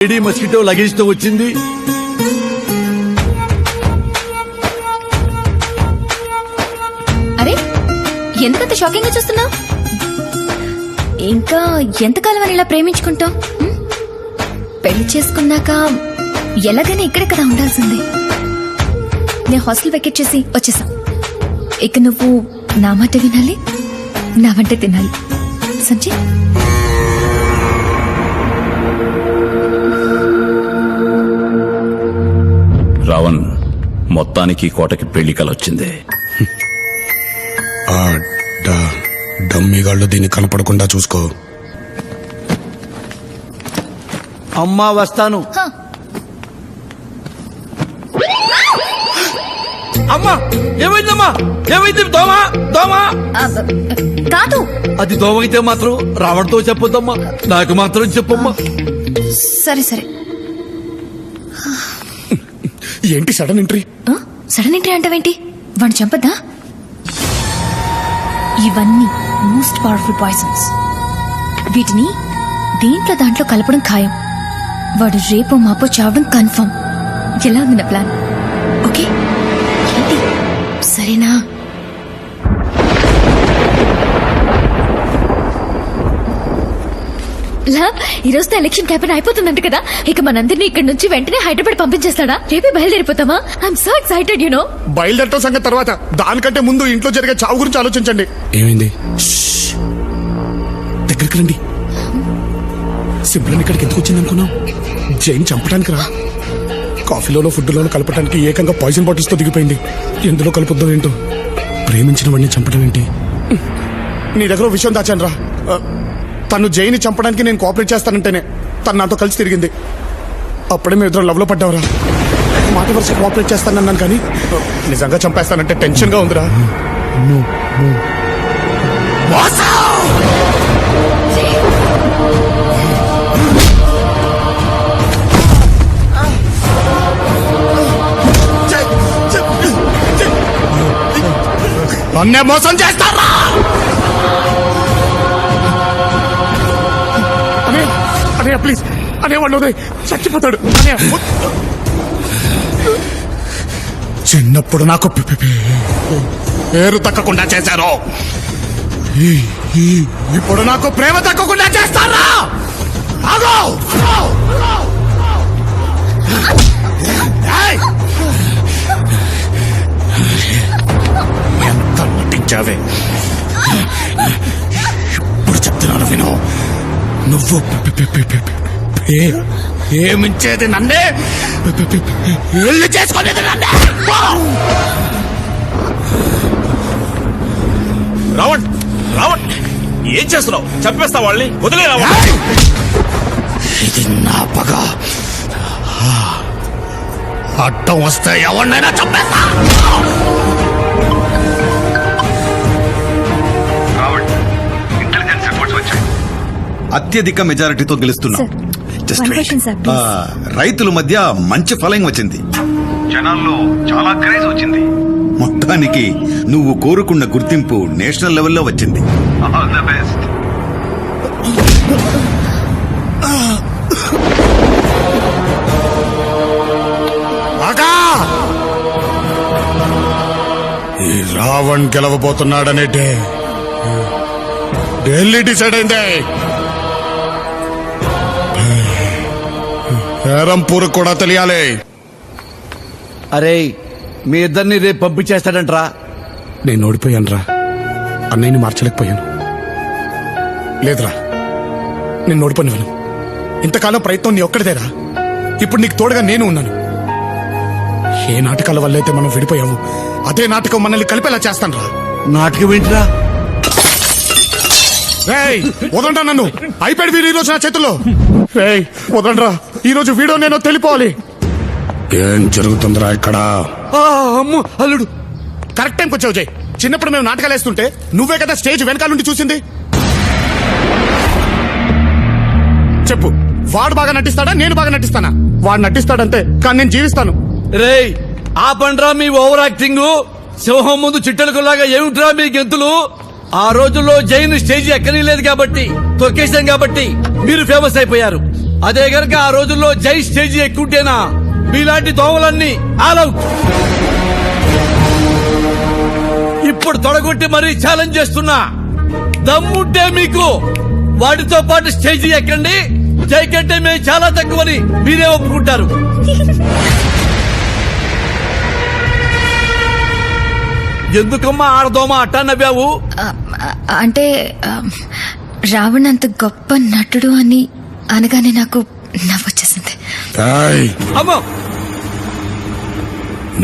Lady mosquito luggage తో వచ్చింది. అరే ఎందుకంత షాకింగ్ గా చూస్తున్నావు? ఇంకా ఎంతకాలం అని ఇలా ప్రేమించుకుంటావు? పెళ్లి చేసుకున్నాక ఎలాగైనా ఇక్కడే కదా ఉండాల్సింది. నేను హాస్టల్ వెకెట్ చేసి వచ్చేసా. ఇక నువ్వు నా మాట వినాలి, నా వంట తినాలి. సంజయ్ రావణ్, మొత్తానికి కోటకి పెళ్లి కలొచ్చింది. డమ్మిగాళ్ళు దీన్ని కనపడకుండా చూసుకో. అమ్మా వస్తాను. అమ్మా ఏమైందమ్మా? ఏమైంది? దోమ దోమ కాదు. అది దోమ అయితే మాత్రం రావణ్తో చెప్పొద్దమ్మా, నాకు మాత్రం చెప్పమ్మా. సరే సరే. ఏంటి సడన్ ఎంట్రీ? సడన్ ఎంట్రీ అంటావేంటి? వాడిని చంపద్దా? ఇవన్నీ మోస్ట్ పవర్ఫుల్ పాయిజన్స్. వీటిని దేంట్లో దాంట్లో కలపడం ఖాయం. వాడు రేపో మాపో చావడం కన్ఫర్మ్. ఎలా ఉంది నా ప్లాన్? ఓకే ఏంటి? సరేనా? ఈ రోజుతో ఎలక్షన్ క్యాంపెయిన్ అయిపోతుందంట కదా. ఇక మనందరినీ ఇక్కడ నుంచి వెంటనే హైదరాబాద్ పంపించేస్తాడా? రేపే బయలుదేరిపోతామా? I'm so excited. You know, బయలుదేరటం సంగతి తర్వాత, దానికంటే ముందు ఇంట్లో జరిగే చావు గురించి ఆలోచించండి. ఏమైంది? దగ్గరికి రండి. సింపుల్ ఇక్కడికి ఎందుకు వచ్చింది అనుకున్నావు? జైన్ చంపడానికి రా. కాఫీలోనో ఫుడ్లోనో కలపడానికి ఏకంగా పాయిజన్ బాటిల్స్ తో దిగిపోయింది. ఎందులో కలుపుద్దో ఏంటో. ప్రేమించిన వాడిని చంపడం ఏంటి? నీ దగ్గర విషయం దాచాను రా. తను జైని చంపడానికి నేను కోఆపరేట్ చేస్తానంటేనే తను నాతో కలిసి తిరిగింది. అప్పుడే మేము ఇద్దరు లవ్ లో పడ్డావురా. మాట వరుస కోఆపరేట్ చేస్తానన్నాను కానీ నిజంగా చంపేస్తానంటే టెన్షన్ గా ఉందిరా. నన్నే మోసం చేస్తారా? అనే ప్లీజ్ అనేవాళ్ళు చచ్చిపోతాడు. చిన్నప్పుడు నాకు పేరు తక్కకుండా చేశారు, ఇప్పుడు నాకు ప్రేమ తక్కకుండా చేస్తారా? ఎంత నటించావే. ఇప్పుడు చెప్తున్నాను విను. నువ్వు ఏమించేది నన్నే, ఇల్లు చేసుకునేది నన్నే. రావణ్, రావణ్ ఏం చేస్తున్నావు? చంపేస్తా వాళ్ళని, వదిలే రావణ్. ఇది నా పగ. అడ్డం వస్తే ఎవరినైనా చంపేస్తా. అత్యధిక మెజారిటీతో గెలుస్తున్నాం. రైతుల మధ్య మంచి ఫాలోయింగ్ వచ్చింది, జనాల్లో చాలా క్రేజ్ వచ్చింది. మొత్తానికి నువ్వు కోరుకున్న గుర్తింపు నేషనల్ లెవెల్లో వచ్చింది. All the best. ఈ రావణ్ గెలవబోతున్నాడనే ఢిల్లీ డిసైడ్ అయింది. హేరంపూర్ కూడా తెలియాలి. అరే మీ ఇద్దరిని రేపు పంపించేస్తాడంట్రా. నేను ఓడిపోయాను రా. అన్నయ్యని మార్చలేకపోయాను. లేదురా, నేను ఓడిపోయినాను. ఇంతకాలం ప్రయత్నం నీ ఒక్కడిదేరా. ఇప్పుడు నీకు తోడుగా నేను ఉన్నాను. ఏ నాటకాల వల్ల అయితే మనం విడిపోయాము, అదే నాటకం మనల్ని కలిపేలా చేస్తాను రా. నాటకం ఏంటిరా? వదండ్రా నన్ను. అయిపోయాడు వీడు ఈ రోజు నా చేతుల్లో. వదండ్రా, ఈ రోజు వీడియో నేను తెలిపోవాలి. ఏం జరుగుతుందిరా ఇక్కడ? అమ్ము అల్లుడు, కరెక్ట్ టైంకి వచ్చావు జై. చిన్నప్పుడు మేము నాటకాలు వేస్తుంటే నువ్వే కదా స్టేజ్ వెనకాల నుండి చూసింది. చెప్పు, వాడు బాగా నటిస్తాడా నేను బాగా నటిస్తానా? వాడు నటిస్తాడంతే, కానీ నేను జీవిస్తాను. రేయ్ ఆపండ్రా మీ ఓవర్ యాక్టింగ్. సింహం ముందు చిట్టెలకులాగా ఏమిట్రా మీ గెంతులు? ఆ రోజుల్లో జైన్ స్టేజ్ ఎక్కనీ లేదు కాబట్టి, తొక్కేశాం కాబట్టి మీరు ఫేమస్ అయిపోయారు. అదే గనక ఆ రోజుల్లో జై స్టేజీ ఎక్కుంటేనా మీలాంటి దోమలన్నీ ఆలౌట్. ఇప్పుడు తొడగొట్టి మరీ ఛాలెంజ్ చేస్తున్నా, దమ్ముంటే మీకు వాటితో పాటు స్టేజీ ఎక్కండి. జై కంటే మేము చాలా తక్కువని మీరే ఒప్పుకుంటారు. ఎందుకమ్మా ఆడదోమా అట్టా నవ్వావు? అంటే రావణ్ అంత గొప్ప నటుడు అని అనగానే నాకు నవ్వొచ్చేసింది. ఏయ్, అమ్మో,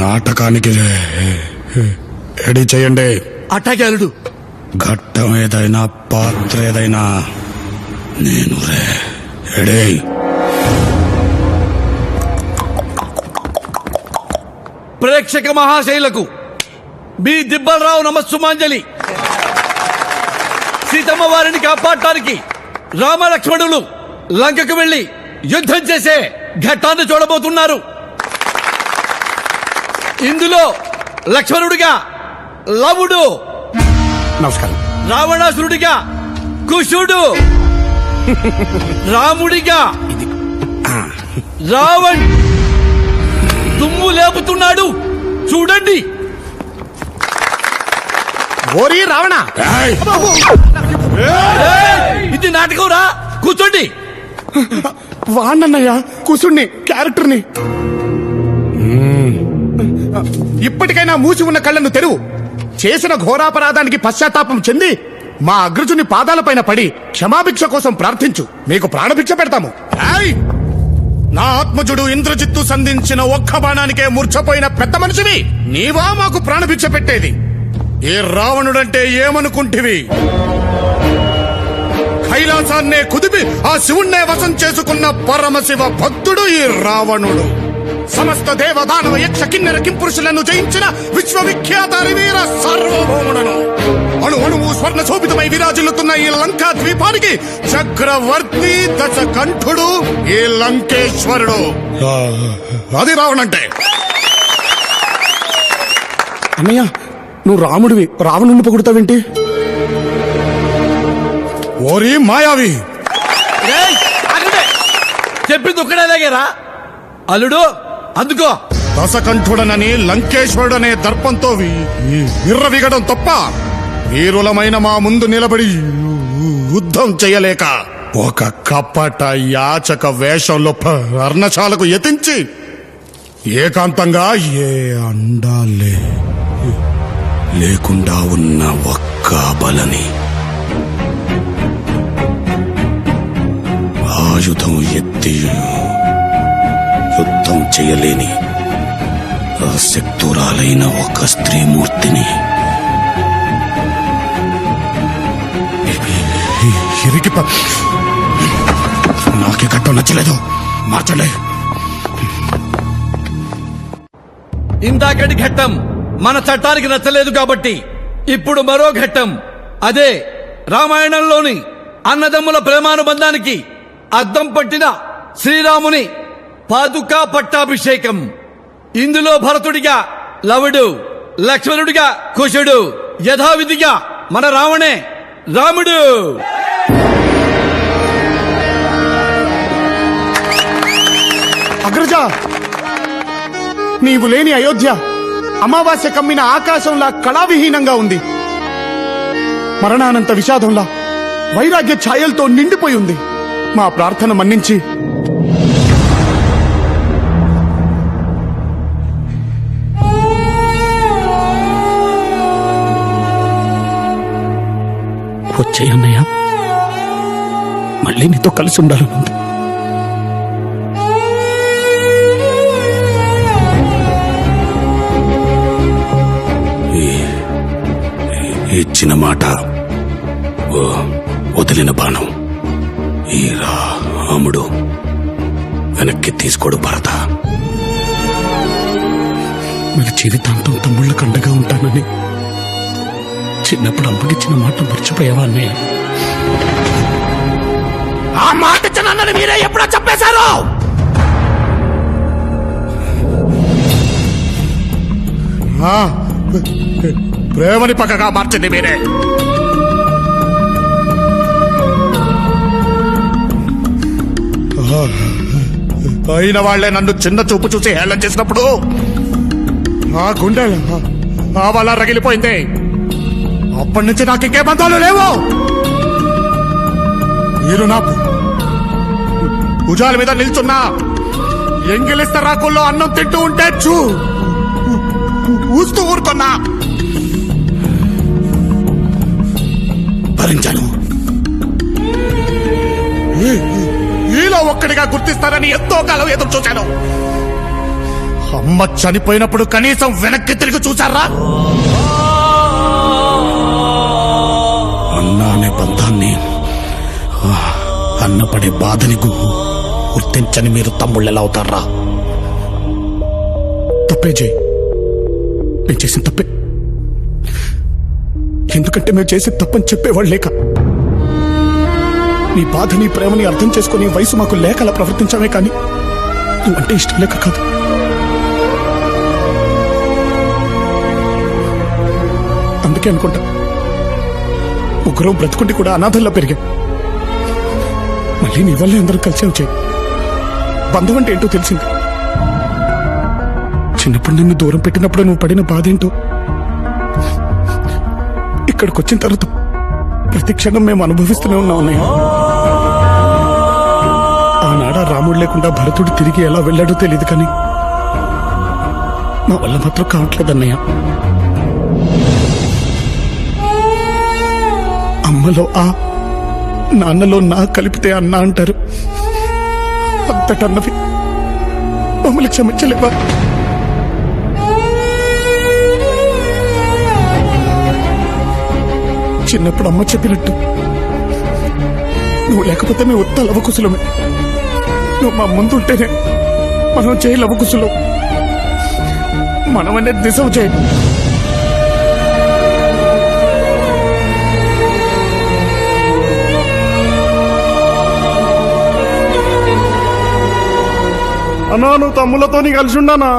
నాటకానికి రెడీ చేయండి. అట్టాకే అల్లుడు. ఘట్టం ఏదైనా పాత్ర ఏదైనా నేను రెడీ. ప్రేక్షక మహాశైలకు మీ దిబ్బలరావు నమస్సుమాంజలి. సీతమ్మ వారిని కాపాడటానికి రామలక్ష్మణులు లంకకు వెళ్లి యుద్ధం చేసే ఘట్టాన్ని చూడబోతున్నారు. ఇందులో లక్ష్మణుడిగా లవుడు, నమస్కారం. రావణాసురుడిగా కుశుడు, రాముడిగా రావణ్ దుమ్ము లేపుతున్నాడు. చూడండి. ఓరి రావణ, ఇది నాటకం రా. కూర్చోండి. వాణ్ణన్నయ్య కుసుణ్ణి క్యారెక్టర్ని. ఇప్పటికైనా మూసి ఉన్న కళ్ళను తెరువు. చేసిన ఘోరాపరాధానికి పశ్చాత్తాపం చెంది మా అగ్రజుని పాదాలపైన పడి క్షమాభిక్ష కోసం ప్రార్థించు. మీకు ప్రాణభిక్ష పెడతాము. ఏయ్! నా ఆత్మజుడు ఇంద్రజిత్తు సంధించిన ఒక్క బాణానికే మూర్ఛపోయిన పెద్ద మనిషివి నీవా మాకు ప్రాణభిక్ష పెట్టేది? ఏ రావణుడంటే ఏమనుకుంటివి? కైలాసాన్నే కుదిపి ఆ శివుణ్ణే వశం చేసుకున్న పరమశివ భక్తుడు ఈ రావణుడు. సమస్త దేవదానవ యక్ష కిన్నెర కింపురుషులను జయించిన విశ్వవిఖ్యాత వీర సార్వభౌముడను. అణు అణువు స్వర్ణ శోభితమై విరాజిల్లుతున్న ఈ లంకా ద్వీపానికి చక్రవర్తి దశకంఠుడు ఈ లంకేశ్వరుడు. అది రావణంటే. అన్నయ్య, నువ్వు రాముడివి, రావణుని పొగుడుతావేంటి? ఓరి మాయావి, ఏయ్, ఆగండి. చెప్పింది ఒక్కడేలాగేరా అల్లుడు. అందుకో దశకంఠుడనని లంకేశ్వరుడనే దర్పంతో విర్రవిగడం తప్ప వీరులమైన మా ముందు నిలబడి యుద్ధం చేయలేక ఒక కపట యాచక వేషంలో పర్ణశాలకు యతించి ఏకాంతంగా ఏ అండాలే లేకుండా ఉన్న ఒక్క బలని ఆయుధం ఎత్తి యుద్ధం చేయలేని అశక్తురాలైన ఒక స్త్రీమూర్తిని నాకే ఘట్టం నచ్చలేదు, మార్చలే. ఇందాకటి ఘట్టం మన చట్టానికి నచ్చలేదు కాబట్టి ఇప్పుడు మరో ఘట్టం. అదే రామాయణంలోని అన్నదమ్ముల ప్రేమానుబంధానికి అద్దం పట్టిన శ్రీరాముని పాదుకా పట్టాభిషేకం. ఇందులో భరతుడిగా లవుడు, లక్ష్మణుడిగా కుశుడు, యథావిధిగా మన రావణే రాముడు. అగ్రజ, నీవు లేని అయోధ్య అమావాస్య కమ్మిన ఆకాశంలా కళావిహీనంగా ఉంది. మరణానంత విషాదంలా వైరాగ్య ఛాయలతో నిండిపోయి ఉంది. మా ప్రార్థన మన్నించి వచ్చేయన్నయ్య, మళ్ళీ నీతో కలిసి ఉండాలనుంది. ఇచ్చిన మాట వదిలిన బాణం ఈ రాముడు వెనక్కి తీసుకోడు భరత. మన జీవితాంతం తమ్ముళ్ళ కండగా ఉంటానని చిన్నప్పుడు అమ్మకిచ్చిన మాట మర్చిపోయావా అన్నయ్య? ఆ మాట ఇచ్చినన్నది మీరే ఎప్పుడో చెప్పేశారు. ప్రేమని పక్కగా మార్చింది మీరే. అయిన వాళ్లే నన్ను చిన్న చూపు చూసి హేళన చేసినప్పుడు ఆ గుండె ఆ వాళ్ళ రగిలిపోయింది. అప్పటి నుంచి నాకు ఇంకే బంధాలు లేవు. మీరు నాకు భుజాల మీద నిల్చున్నా ఎంగిలిస్త రాకుల్లో అన్నం తింటూ ఉంటే ఊస్తూ ఊరుకున్నా భరించాను. ఈలో ఒక్కడిగా గుర్తిస్తారని ఎంతో కాలం ఎదురు చూశాను. అమ్మ చనిపోయినప్పుడు కనీసం వెనక్కి తిరిగి చూశారా? అన్న అనే బంధాన్ని, అన్నపడే బాధని గుర్తించని మీరు తమ్ముళ్ళు ఎలా అవుతారా? తప్పే జై, నేను చేసిన తప్పే. ఎందుకంటే మేము చేసే తప్పని చెప్పేవాళ్ళు లేక, నీ బాధని ప్రేమని అర్థం చేసుకుని వయసు మాకు లేక అలా ప్రవర్తించామే కానీ నువ్వంటే ఇష్టం లేక కాదు. అందుకే అనుకుంటా ముగ్గురు బ్రతుకుంటే కూడా అనాథల్లో పెరిగాం. మళ్ళీ నీ వల్లే అందరూ కలిసి వచ్చాయి. బంధం అంటే ఏంటో తెలిసింది. చిన్నప్పుడు నిన్ను దూరం పెట్టినప్పుడు నువ్వు పడిన బాధ ఏంటో ఇక్కడికి వచ్చిన తర్వాత ప్రతి క్షణం మేము అనుభవిస్తూనే ఉన్నాం అన్నయ్య. ఆనాడ రాముడు లేకుండా భరతుడు తిరిగి ఎలా వెళ్ళాడో తెలియదు కానీ నా వల్ల మాత్రం కావట్లేదు అన్నయ్య. అమ్మలో ఆ, నాన్నలో నా కలిపితే అన్న అంటారు. అంతటన్నవి మమ్మల్ని క్షమించలేవా? చిన్నప్పుడు అమ్మ చెప్పినట్టు నువ్వు లేకపోతే మేము ఉత్త లవకుశలమే. నువ్వు మా ముందుంటేనే మనం చేయి లవకుశలం. మనం అనేది నిజం చేయి. అన్నా నువ్వు తమ్ములతో కలిసి ఉన్నానా?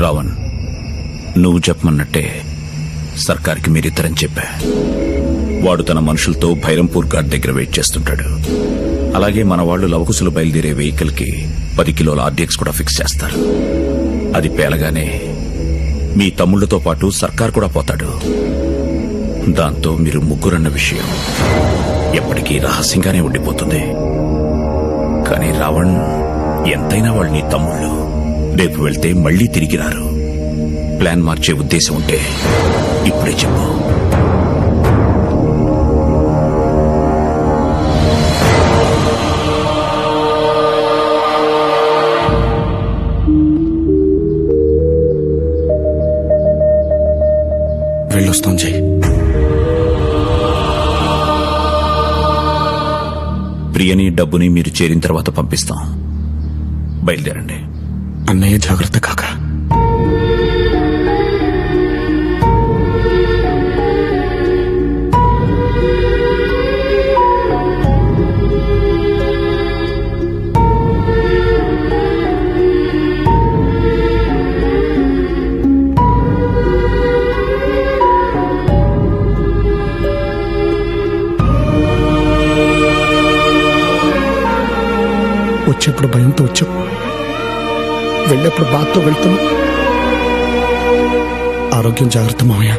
రావణ్, నువ్వు చెప్పమన్నట్టే సర్కార్కి మీరిద్దరని చెప్పా. వాడు తన మనుషులతో భైరంపూర్ ఘాట్ దగ్గర వెయిట్ చేస్తుంటాడు. అలాగే మన వాళ్ళు లవకుశలు బయలుదేరే వెహికల్ కి 10 కిలోల ఆర్డీఎక్స్ కూడా ఫిక్స్ చేస్తారు. అది పేలగానే మీ తమ్ముళ్లతో పాటు సర్కార్ కూడా పోతాడు. దాంతో మీరు ముగ్గురన్న విషయం ఎప్పటికీ రహస్యంగానే ఉండిపోతుంది. కానీ రావణ్, ఎంతైనా వాళ్ళు నీ తమ్ముళ్ళు. రేపు వెళ్తే మళ్లీ తిరిగి రారు. ప్లాన్ మార్చే ఉద్దేశం ఉంటే ఇప్పుడే చెప్పు. వెళ్ళొస్తాం జై. ప్రియని డబ్బుని మీరు చేరిన తర్వాత పంపిస్తాం. బయలుదేరండి. అన్నయ్య జాగ్రత్త కాక. వచ్చేప్పుడు భయంతో వచ్చావు, వెళ్ళేప్పుడు బాధతో వెళ్తున్నావు. ఆరోగ్యం జాగ్రత్త మావయ్య.